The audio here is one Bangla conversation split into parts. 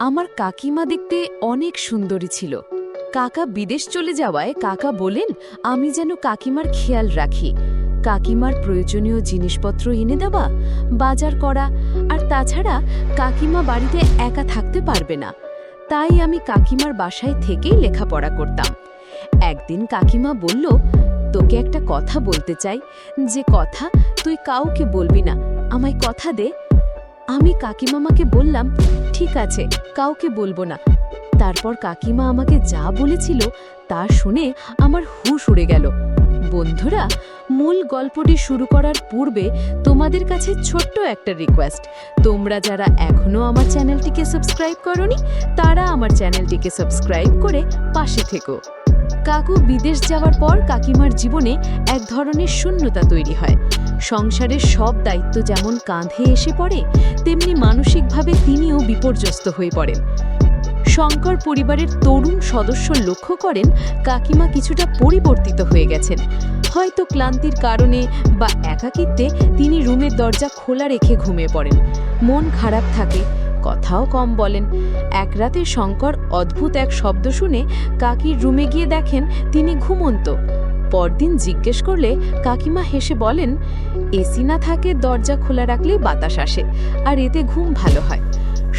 আমার কাকিমা দেখতে অনেক সুন্দরী ছিল। কাকা বিদেশ চলে যাওয়ায় কাকা বলেন আমি যেন কাকিমার খেয়াল রাখি, কাকিমার প্রয়োজনীয় জিনিসপত্র এনে দেওয়া, বাজার করা। আর তাছাড়া কাকিমা বাড়িতে একা থাকতে পারবে না, তাই আমি কাকিমার বাসায় থেকেই লেখাপড়া করতাম। একদিন কাকিমা বলল, তোকে একটা কথা বলতে চাই, যে কথা তুই কাউকে বলবি না, আমায় কথা দে। আমি কাকিমামাকে বললাম, ঠিক আছে, কাউকে বলবো না। তারপর কাকিমা আমাকে যা বলেছিল তা শুনে আমার হুঁশ উড়ে গেল। বন্ধুরা, মূল গল্পটি শুরু করার পূর্বে তোমাদের কাছে ছোট্ট একটা রিকোয়েস্ট, তোমরা যারা এখনো আমার চ্যানেলটিকে সাবস্ক্রাইব করোনি তারা আমার চ্যানেলটিকে সাবস্ক্রাইব করে পাশে থেকো। কাকু বিদেশ যাওয়ার পর কাকিমার জীবনে এক ধরনের শূন্যতা তৈরি হয়। সংসারের সব দায়িত্ব যেমন কাঁধে এসে পড়ে, তেমনি মানসিকভাবে তিনিও বিপর্যস্ত হয়ে পড়েন। শঙ্কর পরিবারের তরুণ সদস্য লক্ষ্য করেন কাকিমা কিছুটা পরিবর্তিত হয়ে গেছেন। হয়তো ক্লান্তির কারণে বা একাকিত্বে তিনি রুমের দরজা খোলা রেখে ঘুমিয়ে পড়েন। মন খারাপ থাকে, কথাও কম বলেন। এক রাতে শঙ্কর অদ্ভুত এক শব্দ শুনে কাকির রুমে গিয়ে দেখেন তিনি ঘুমন্ত। পরদিন জিজ্ঞেস করলে কাকিমা হেসে বলেন, এসি না থাকে দরজা খোলা রাখলেই বাতাস আসে, আর এতে ঘুম ভালো হয়।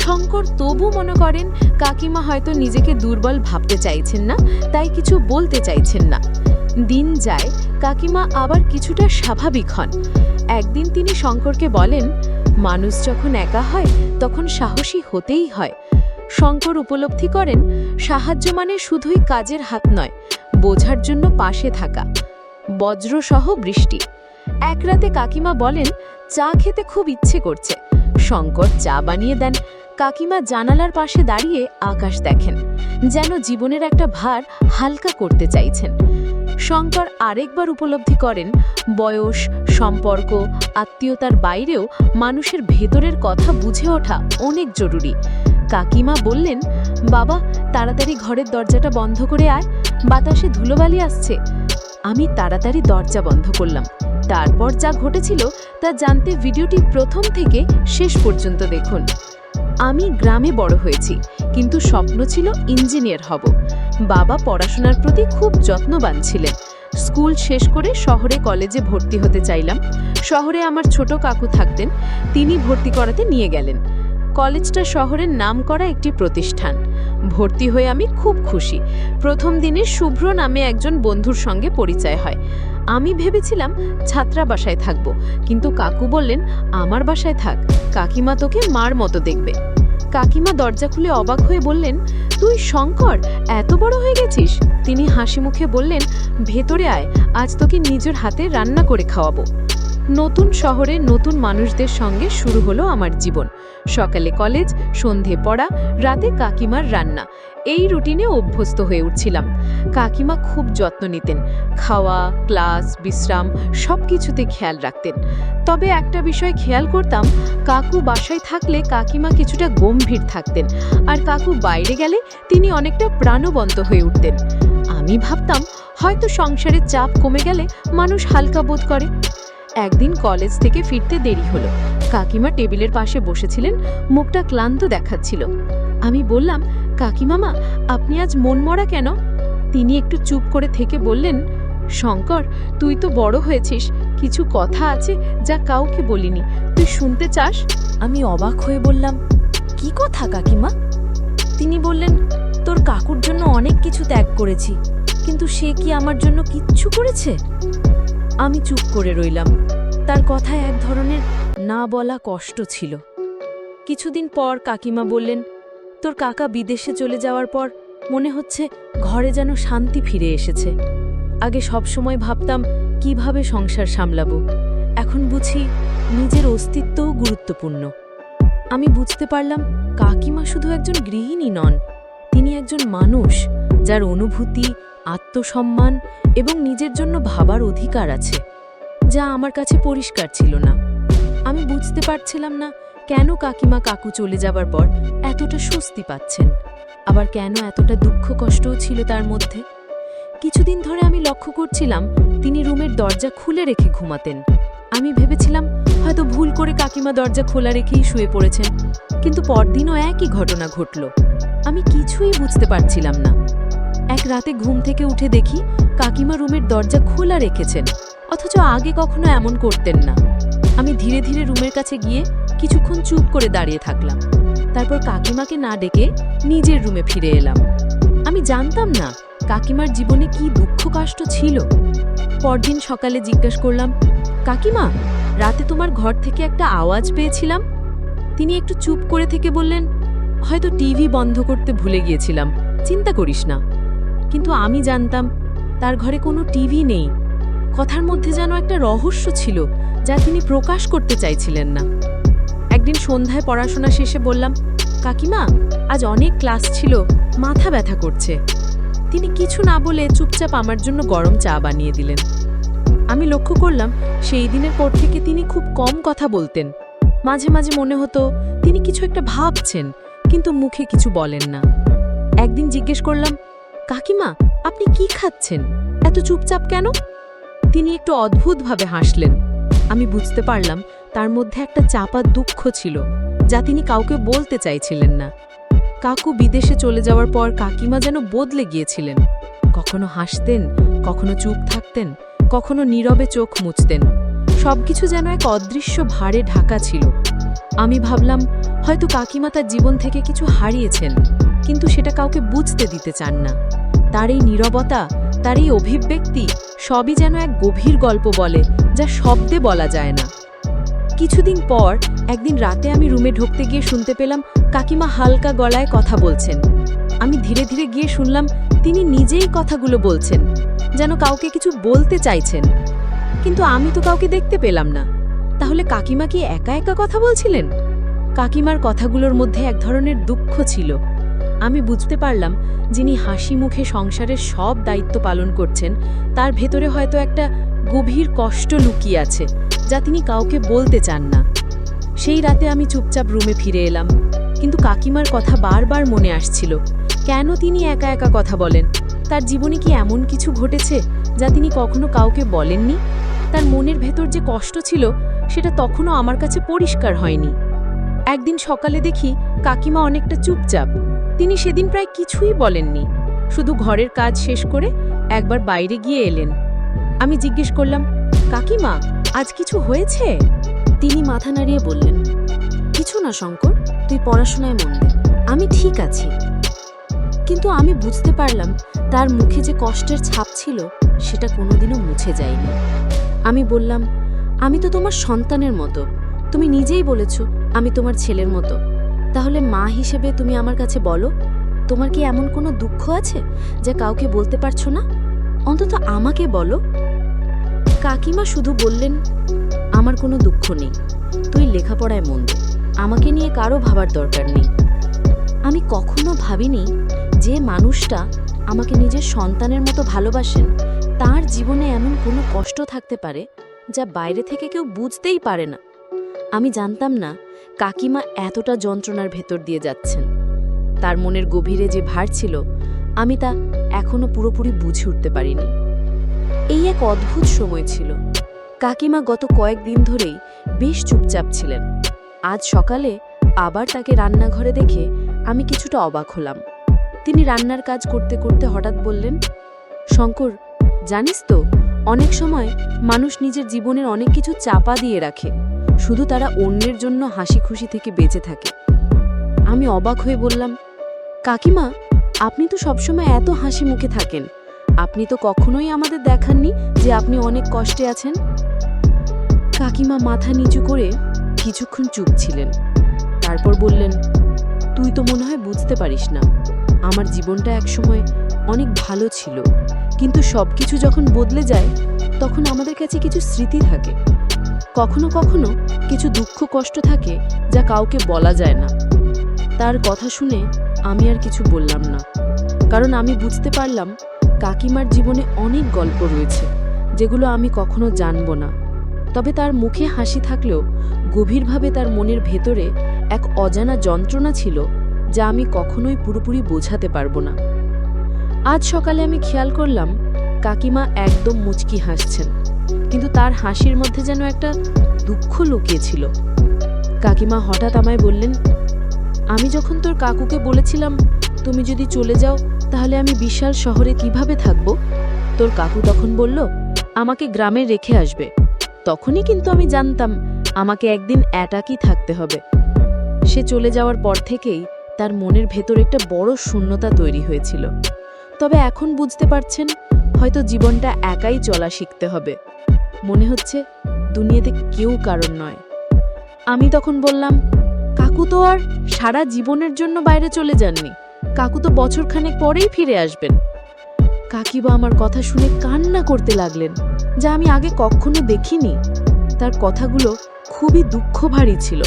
শঙ্কর তবু মনে করেন কাকিমা হয়তো নিজেকে দুর্বল ভাবতে চাইছেন না, তাই কিছু বলতে চাইছেন না। দিন যায়, কাকিমা আবার কিছুটা স্বাভাবিক হন। একদিন তিনি শঙ্করকে বলেন, মানুষ যখন একা হয় তখন সাহসী হতেই হয়। শঙ্কর উপলব্ধি করেন সাহায্য মানে শুধুই কাজের হাত নয়, বোঝার জন্য পাশে থাকা। বজ্রসহ বৃষ্টি। এক রাতে কাকিমা বলেন, চা খেতে খুব ইচ্ছে করছে। শঙ্কর চা বানিয়ে দেন। কাকিমা জানালার পাশে দাঁড়িয়ে আকাশ দেখেন, যেন জীবনের একটা ভার হালকা করতে চাইছেন। শঙ্কর আরেকবার উপলব্ধি করেন বয়স, সম্পর্ক, আত্মীয়তার বাইরেও মানুষের ভেতরের কথা বুঝে ওঠা অনেক জরুরি। কাকিমা বললেন, বাবা তাড়াতাড়ি ঘরের দরজাটা বন্ধ করে আয়, বাতাসে ধুলোবালি আসছে। আমি তাড়াতাড়ি দরজা বন্ধ করলাম। তারপর যা ঘটেছিল তা জানতে ভিডিওটি প্রথম থেকে শেষ পর্যন্ত দেখুন। আমি গ্রামে বড় হয়েছি, কিন্তু স্বপ্ন ছিল ইঞ্জিনিয়ার হব। বাবা পড়াশোনার প্রতি খুব যত্নবান ছিলেন। স্কুল শেষ করে শহরে কলেজে ভর্তি হতে চাইলাম। শহরে আমার ছোট কাকু থাকতেন, তিনি ভর্তি করাতে নিয়ে গেলেন। কলেজটা শহরের নামকরা একটি প্রতিষ্ঠান। ভর্তি হয়ে আমি খুব খুশি। প্রথম দিনে শুভ্র নামে একজন বন্ধুর সঙ্গে পরিচয় হয়। আমি ভেবেছিলাম ছাত্রাবাসায় থাকব, কিন্তু কাকু বললেন, আমার বাসায় থাক, কাকিমা তোকে মার মতো দেখবে। কাকিমা দরজা খুলে অবাক হয়ে বললেন, তুই শঙ্কর, এত বড় হয়ে গেছিস? তিনি হাসি মুখে বললেন, ভেতরে আয়, আজ তোকে নিজের হাতে রান্না করে খাওয়াবো। নতুন শহরে নতুন মানুষদের সঙ্গে শুরু হলো আমার জীবন। সকালে কলেজ, সন্ধে পড়া, রাতে কাকিমার রান্না। এই রুটিনে অভ্যস্ত হয়ে উঠছিলাম। কাকিমা খুব যত্ন নিতেন, খাওয়া, ক্লাস, বিশ্রাম সব কিছুতে খেয়াল রাখতেন। তবে একটা বিষয় খেয়াল করতাম, কাকু বাসায় থাকলে কাকিমা কিছুটা গম্ভীর থাকতেন, আর কাকু বাইরে গেলে তিনি অনেকটা প্রাণবন্ত হয়ে উঠতেন। আমি ভাবতাম হয়তো সংসারের চাপ কমে গেলে মানুষ হালকা বোধ করে। একদিন কলেজ থেকে ফিরতে দেরি হলো। কাকিমা টেবিলের পাশে বসেছিলেন, মুখটা ক্লান্ত দেখাচ্ছিল। আমি বললাম, কাকিমামা, আপনি আজ মনমরা কেন? তিনি একটু চুপ করে থেকে বললেন, শঙ্কর, তুই তো বড় হয়েছিস, কিছু কথা আছে যা কাউকে বলিনি, তুই শুনতে চাস? আমি অবাক হয়ে বললাম, কি কথা কাকিমা? তিনি বললেন, তোর কাকুর জন্য অনেক কিছু ত্যাগ করেছি, কিন্তু সে কি আমার জন্য কিচ্ছু করেছে? আমি চুপ করে রইলাম। তার কথায় এক ধরনের না বলা কষ্ট ছিল। কিছুদিন পর কাকিমা বললেন, তোর কাকা বিদেশে চলে যাওয়ার পর মনে হচ্ছে ঘরে যেন শান্তি ফিরে এসেছে। আগে সব সময় ভাবতাম কিভাবে সংসার সামলাবো, এখন বুঝি নিজের অস্তিত্বও গুরুত্বপূর্ণ। আমি বুঝতে পারলাম কাকিমা শুধু একজন গৃহিণী নন, তিনি একজন মানুষ যার অনুভূতি, আত্মসম্মান এবং নিজের জন্য ভাবার অধিকার আছে, যা আমার কাছে পরিষ্কার ছিল না। আমি বুঝতে পারছিলাম না কেন কাকিমা কাকু চলে যাবার পর এতটা স্বস্তি পাচ্ছেন, আবার কেন এতটা দুঃখ কষ্টও ছিল তার মধ্যে। কিছুদিন ধরে আমি লক্ষ্য করছিলাম তিনি রুমের দরজা খুলে রেখে ঘুমাতেন। আমি ভেবেছিলাম হয়তো ভুল করে কাকিমা দরজা খোলা রেখেই শুয়ে পড়েছেন, কিন্তু পরদিনও একই ঘটনা ঘটল। আমি কিছুই বুঝতে পারছিলাম না। এক রাতে ঘুম থেকে উঠে দেখি কাকিমা রুমের দরজা খোলা রেখেছেন, অথচ আগে কখনো এমন করতেন না। আমি ধীরে ধীরে রুমের কাছে গিয়ে কিছুক্ষণ চুপ করে দাঁড়িয়ে থাকলাম। তারপর কাকিমাকে না ডেকে নিজের রুমে ফিরে এলাম। আমি জানতাম না কাকিমার জীবনে কি দুঃখ কষ্ট ছিল। পরদিন সকালে জিজ্ঞাসা করলাম, কাকিমা, রাতে তোমার ঘর থেকে একটা আওয়াজ পেয়েছিলাম। তিনি একটু চুপ করে থেকে বললেন, হয়তো টিভি বন্ধ করতে ভুলে গিয়েছিলাম, চিন্তা করিস না। কিন্তু আমি জানতাম তার ঘরে কোনো টিভি নেই। কথার মধ্যে যেন একটা রহস্য ছিল যা তিনি প্রকাশ করতে চাইছিলেন না। একদিন সন্ধ্যায় পড়াশোনা শেষে বললাম, কাকিমা, আজ অনেক ক্লাস ছিল, মাথা ব্যথা করছে। তিনি কিছু না বলে চুপচাপ আমার জন্য গরম চা বানিয়ে দিলেন। আমি লক্ষ্য করলাম সেই দিনের পর থেকে তিনি খুব কম কথা বলতেন। মাঝে মাঝে মনে হতো তিনি কিছু একটা ভাবছেন, কিন্তু মুখে কিছু বলেন না। একদিন জিজ্ঞেস করলাম, কাকিমা, আপনি কি খাচ্ছেন? এত চুপচাপ কেন? তিনি একটু অদ্ভুতভাবে হাসলেন। আমি বুঝতে পারলাম তার মধ্যে একটা চাপা দুঃখ ছিল যা তিনি কাউকে বলতে চাইছিলেন না। কাকু বিদেশে চলে যাওয়ার পর কাকিমা যেন বদলে গিয়েছিলেন। কখনো হাসতেন, কখনো চুপ থাকতেন, কখনো নীরবে চোখ মুছতেন। সবকিছু যেন এক অদৃশ্য ভারে ঢাকা ছিল। আমি ভাবলাম হয়তো কাকিমা তার জীবন থেকে কিছু হারিয়েছেন, কিন্তু সেটা কাউকে বুঝতে দিতে চান না। তার এই নীরবতা, তার এই অভিব্যক্তি সবই যেন এক গভীর গল্প বলে, যা শব্দে বলা যায় না। কিছুদিন পর একদিন রাতে আমি রুমে ঢুকতে গিয়ে শুনতে পেলাম কাকিমা হালকা গলায় কথা বলছেন। আমি ধীরে ধীরে গিয়ে শুনলাম তিনি নিজেই কথাগুলো বলছেন, যেন কাউকে কিছু বলতে চাইছেন। কিন্তু আমি তো কাউকে দেখতে পেলাম না। তাহলে কাকিমা কি একা একা কথা বলছিলেন? কাকিমার কথাগুলোর মধ্যে এক ধরনের দুঃখ ছিল। আমি বুঝতে পারলাম যিনি হাসি মুখে সংসারের সব দায়িত্ব পালন করছেন, তার ভেতরে হয়তো একটা গভীর কষ্ট লুকিয়ে আছে যা তিনি কাউকে বলতে চান না। সেই রাতে আমি চুপচাপ রুমে ফিরে এলাম, কিন্তু কাকিমার কথা বারবার মনে আসছিল। কেন তিনি একা একা কথা বলেন? তার জীবনে কি এমন কিছু ঘটেছে যা তিনি কখনো কাউকে বলেননি? তার মনের ভেতর যে কষ্ট ছিল সেটা তখনও আমার কাছে পরিষ্কার হয়নি। একদিন সকালে দেখি কাকিমা অনেকটা চুপচাপ। তিনি সেদিন প্রায় কিছুই বলেননি, শুধু ঘরের কাজ শেষ করে একবার বাইরে গিয়ে এলেন। আমি জিজ্ঞেস করলাম, কাকিমা, আজ কিছু হয়েছে? তিনি মাথা নাড়িয়ে বললেন, কিছু না শঙ্কর, তুই পড়াশোনায় মন দে, আমি ঠিক আছি। কিন্তু আমি বুঝতে পারলাম তার মুখে যে কষ্টের ছাপ ছিল সেটা কোনোদিনও মুছে যায়নি। আমি বললাম, আমি তো তোমার সন্তানের মতো, তুমি নিজেই বলেছ আমি তোমার ছেলের মতো। তাহলে মা হিসেবে তুমি আমার কাছে বলো, তোমার কি এমন কোনো দুঃখ আছে যা কাউকে বলতে পারছো না? অন্তত আমাকে বলো। কাকিমা শুধু বললেন, আমার কোনো দুঃখ নেই, তুই লেখাপড়ায় মন দে, আমাকে নিয়ে কারো ভাবার দরকার নেই। আমি কখনো ভাবিনি যে মানুষটা আমাকে নিজের সন্তানের মতো ভালোবাসেন, তার জীবনে এমন কোনো কষ্ট থাকতে পারে যা বাইরে থেকে কেউ বুঝতেই পারে না। আমি জানতাম না কাকিমা এতটা যন্ত্রণার ভেতর দিয়ে যাচ্ছেন। তার মনের গভীরে যে ভার ছিল, আমি তা এখনো পুরোপুরি বুঝে উঠতে পারিনি। এই এক অদ্ভুত সময় ছিল। কাকিমা গত কয়েকদিন ধরেই বেশ চুপচাপ ছিলেন। আজ সকালে আবার তাকে রান্নাঘরে দেখে আমি কিছুটা অবাক হলাম। তিনি রান্নার কাজ করতে করতে হঠাৎ বললেন, শঙ্কর, জানিস তো, অনেক সময় মানুষ নিজের জীবনের অনেক কিছু চাপা দিয়ে রাখে, শুধু তারা অন্যের জন্য হাসি খুশি থেকে বেঁচে থাকে। আমি অবাক হয়ে বললাম, কাকিমা, আপনি তো সবসময় এত হাসি মুখে থাকেন, আপনি তো কখনোই আমাদের দেখাননি যে আপনি অনেক কষ্টে আছেন। কাকিমা মাথা নিচু করে কিছুক্ষণ চুপ ছিলেন। তারপর বললেন, তুই তো মনে হয় বুঝতে পারিস না, আমার জীবনটা একসময় অনেক ভালো ছিল, কিন্তু সবকিছু যখন বদলে যায় তখন আমাদের কাছে কিছু স্মৃতি থাকে, কখনো কখনো কিছু দুঃখ কষ্ট থাকে যা কাউকে বলা যায় না। তার কথা শুনে আমি আর কিছু বললাম না, কারণ আমি বুঝতে পারলাম কাকিমার জীবনে অনেক গল্প রয়েছে যেগুলো আমি কখনো জানব না। তবে তার মুখে হাসি থাকলেও গভীরভাবে তার মনের ভেতরে এক অজানা যন্ত্রণা ছিল যা আমি কখনোই পুরোপুরি বোঝাতে পারবো না। আজ সকালে আমি খেয়াল করলাম কাকিমা একদম মুচকি হাসছেন, কিন্তু তার হাসির মধ্যে যেন একটা দুঃখ লুকিয়ে ছিল। কাকিমা হঠাৎ আমায় বললেন, আমি যখন তোর কাকুকে বলেছিলাম তুমি যদি চলে যাও তাহলে আমি বিশাল শহরে কিভাবে থাকব, তোর কাকু তখন বলল আমাকে গ্রামে রেখে আসবে। তখনই কিন্তু আমি জানতাম আমাকে একদিন একাকী থাকতে হবে। সে চলে যাওয়ার পর থেকেই তার মনের ভেতর একটা বড় শূন্যতা তৈরি হয়েছিল। তবে এখন বুঝতে পারছেন, হয়তো জীবনটা একাই চলা শিখতে হবে। মনে হচ্ছে দুনিয়াতে কেউ কারণ নয়। আমি তখন বললাম, কাকু তো আর সারা জীবনের জন্য বাইরে চলে যাননি, কাকু তো বছরখানেক পরেই ফিরে আসবেন। কাকিবা আমার কথা শুনে কান্না করতে লাগলেন, যা আমি আগে কখনো দেখিনি। তার কথাগুলো খুবই দুঃখ ভারী ছিল,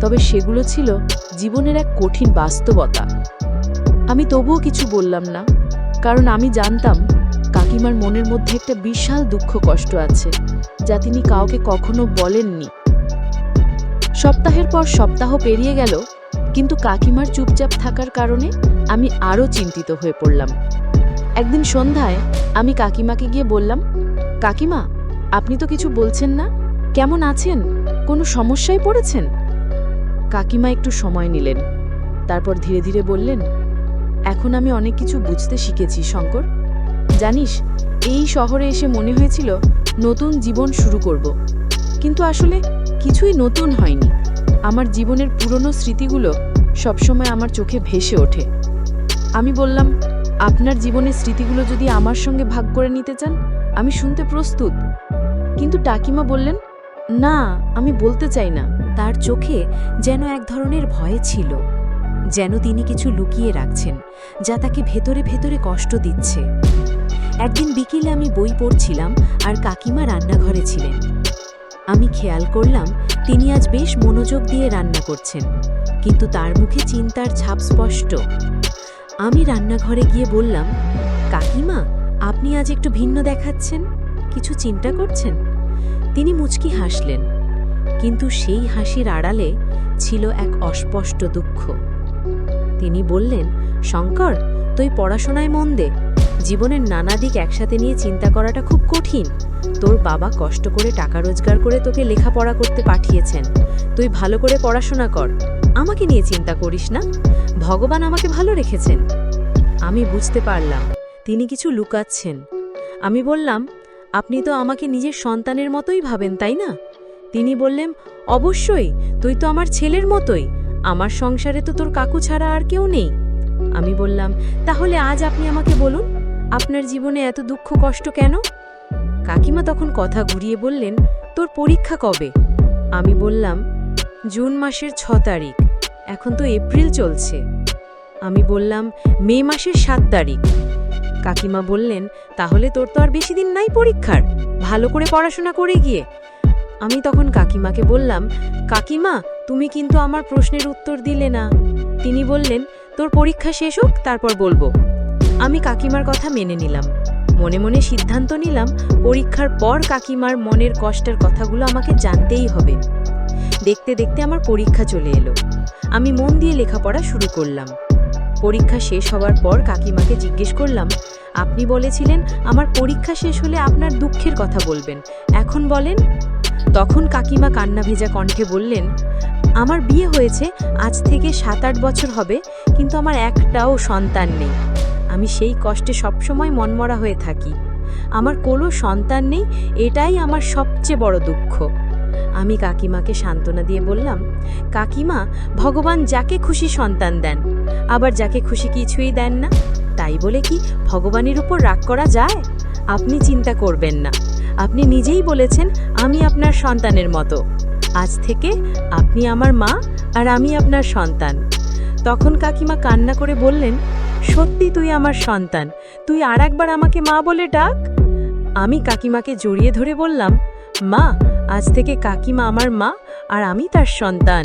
তবে সেগুলো ছিল জীবনের এক কঠিন বাস্তবতা। আমি তবুও কিছু বললাম না, কারণ আমি জানতাম কাকিমার মনের মধ্যে একটা বিশাল দুঃখ কষ্ট আছে, যা তিনি কাউকে কখনো বলেননি। সপ্তাহের পর সপ্তাহ পেরিয়ে গেল, কিন্তু কাকিমার চুপচাপ থাকার কারণে আমি আরও চিন্তিত হয়ে পড়লাম। একদিন সন্ধ্যায় আমি কাকিমাকে গিয়ে বললাম, কাকিমা, আপনি তো কিছু বলছেন না, কেমন আছেন, কোনো সমস্যায় পড়েছেন? কাকিমা একটু সময় নিলেন, তারপর ধীরে ধীরে বললেন, এখন আমি অনেক কিছু বুঝতে শিখেছি শঙ্কর। জানিস, এই শহরে এসে মনে হয়েছিল নতুন জীবন শুরু করব, কিন্তু আসলে কিছুই নতুন হয়নি। আমার জীবনের পুরনো স্মৃতিগুলো সবসময় আমার চোখে ভেসে ওঠে। আমি বললাম, আপনার জীবনের স্মৃতিগুলো যদি আমার সঙ্গে ভাগ করে নিতে চান, আমি শুনতে প্রস্তুত। কিন্তু কাকিমা বললেন, না, আমি বলতে চাই না। তার চোখে যেন এক ধরনের ভয় ছিল, যেন তিনি কিছু লুকিয়ে রাখছেন, যা তাকে ভেতরে ভেতরে কষ্ট দিচ্ছে। একদিন বিকেলে আমি বই পড়ছিলাম আর কাকিমা রান্নাঘরে ছিলেন। আমি খেয়াল করলাম তিনি আজ বেশ মনোযোগ দিয়ে রান্না করছেন, কিন্তু তার মুখে চিন্তার ছাপ স্পষ্ট। আমি রান্নাঘরে গিয়ে বললাম, কাকিমা, আপনি আজ একটু ভিন্ন দেখাচ্ছেন, কিছু চিন্তা করছেন? তিনি মুচকি হাসলেন, কিন্তু সেই হাসির আড়ালে ছিল এক অস্পষ্ট দুঃখ। তিনি বললেন, শঙ্কর, তুই পড়াশোনায় মন দে। জীবনের নানা দিক একসাথে নিয়ে চিন্তা করাটা খুব কঠিন। তোর বাবা কষ্ট করে টাকা রোজগার করে তোকে লেখাপড়া করতে পাঠিয়েছেন। তুই ভালো করে পড়াশোনা কর, আমাকে নিয়ে চিন্তা করিস না। ভগবান আমাকে ভালো রেখেছেন। আমি বুঝতে পারলাম তিনি কিছু লুকাচ্ছেন। আমি বললাম, আপনি তো আমাকে নিজের সন্তানের মতোই ভাবেন, তাই না? তিনি বললেন, অবশ্যই, তুই তো আমার ছেলের মতোই। আমার সংসারে তো তোর কাকু ছাড়া আর কেউ নেই। আমি বললাম, তাহলে আজ আপনি আমাকে বলুন, আপনার জীবনে এত দুঃখ কষ্ট কেন? কাকিমা তখন কথা ঘুরিয়ে বললেন, তোর পরীক্ষা কবে? আমি বললাম, জুন মাসের 6 তারিখ। এখন তো এপ্রিল চলছে। আমি বললাম, মে মাসের 7 তারিখ। কাকিমা বললেন, তাহলে তোর তো আর বেশি দিন নাই পরীক্ষার, ভালো করে পড়াশোনা করে গিয়ে। আমি তখন কাকিমাকে বললাম, কাকিমা, তুমি কিন্তু আমার প্রশ্নের উত্তর দিলে না। তিনি বললেন, তোর পরীক্ষা শেষ হোক, তারপর বলবো। আমি কাকিমার কথা মেনে নিলাম। মনে মনে সিদ্ধান্ত নিলাম, পরীক্ষার পর কাকিমার মনের কষ্টের কথাগুলো আমাকে জানতেই হবে। দেখতে দেখতে আমার পরীক্ষা চলে এলো। আমি মন দিয়ে লেখাপড়া শুরু করলাম। পরীক্ষা শেষ হওয়ার পর কাকিমাকে জিজ্ঞেস করলাম, আপনি বলেছিলেন আমার পরীক্ষা শেষ হলে আপনার দুঃখের কথা বলবেন, এখন বলেন। তখন কাকিমা কান্না ভেজা কণ্ঠে বললেন, আমার বিয়ে হয়েছে আজ থেকে 7-8 বছর হবে, কিন্তু আমার একটাও সন্তান নেই। আমি সেই কষ্টে সবসময় মনমরা হয়ে থাকি। আমার কোনো সন্তান নেই, এটাই আমার সবচেয়ে বড় দুঃখ। আমি কাকিমাকে সান্ত্বনা দিয়ে বললাম, কাকিমা, ভগবান যাকে খুশি সন্তান দেন, আবার যাকে খুশি কিছুই দেন না। তাই বলে কি ভগবানের উপর রাগ করা যায়? আপনি চিন্তা করবেন না। আপনি নিজেই বলেছেন আমি আপনার সন্তানের মতো। আজ থেকে আপনি আমার মা আর আমি আপনার সন্তান। তখন কাকিমা কান্না করে বললেন, সত্যি তুই আমার সন্তান, তুই আর একবার আমাকে মা বলে ডাক। আমি কাকিমাকে জড়িয়ে ধরে বললাম, মা, আজ থেকে কাকিমা আমার মা আর আমি তার সন্তান।